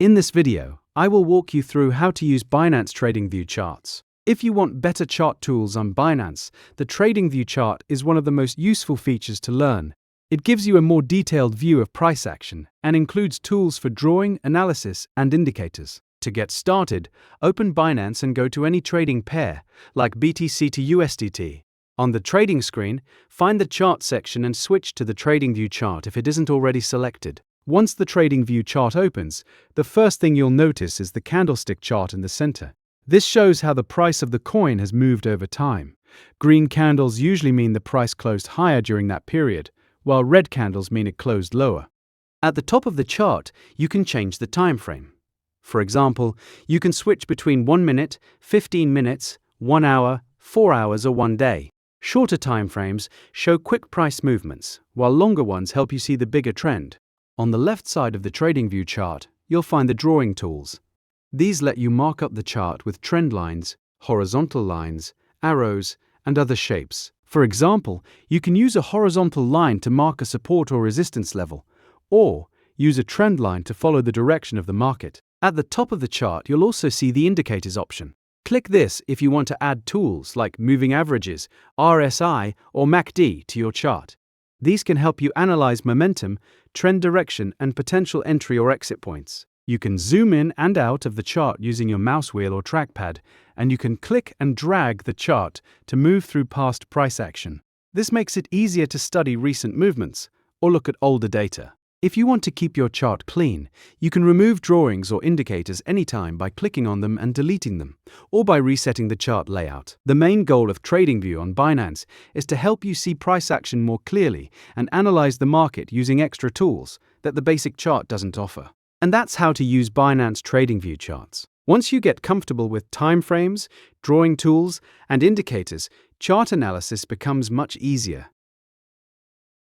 In this video, I will walk you through how to use Binance TradingView charts. If you want better chart tools on Binance, the TradingView chart is one of the most useful features to learn. It gives you a more detailed view of price action and includes tools for drawing, analysis, and indicators. To get started, open Binance and go to any trading pair, like BTC to USDT. On the trading screen, find the chart section and switch to the TradingView chart if it isn't already selected. Once the TradingView chart opens, the first thing you'll notice is the candlestick chart in the center. This shows how the price of the coin has moved over time. Green candles usually mean the price closed higher during that period, while red candles mean it closed lower. At the top of the chart, you can change the time frame. For example, you can switch between 1 minute, 15 minutes, 1 hour, 4 hours, or 1 day. Shorter time frames show quick price movements, while longer ones help you see the bigger trend. On the left side of the TradingView chart, you'll find the drawing tools. These let you mark up the chart with trend lines, horizontal lines, arrows, and other shapes. For example, you can use a horizontal line to mark a support or resistance level, or use a trend line to follow the direction of the market. At the top of the chart, you'll also see the indicators option. Click this if you want to add tools like moving averages, RSI, or MACD to your chart. These can help you analyze momentum, trend direction, and potential entry or exit points. You can zoom in and out of the chart using your mouse wheel or trackpad, and you can click and drag the chart to move through past price action. This makes it easier to study recent movements or look at older data. If you want to keep your chart clean, you can remove drawings or indicators anytime by clicking on them and deleting them, or by resetting the chart layout. The main goal of TradingView on Binance is to help you see price action more clearly and analyze the market using extra tools that the basic chart doesn't offer. And that's how to use Binance TradingView charts. Once you get comfortable with timeframes, drawing tools, and indicators, chart analysis becomes much easier.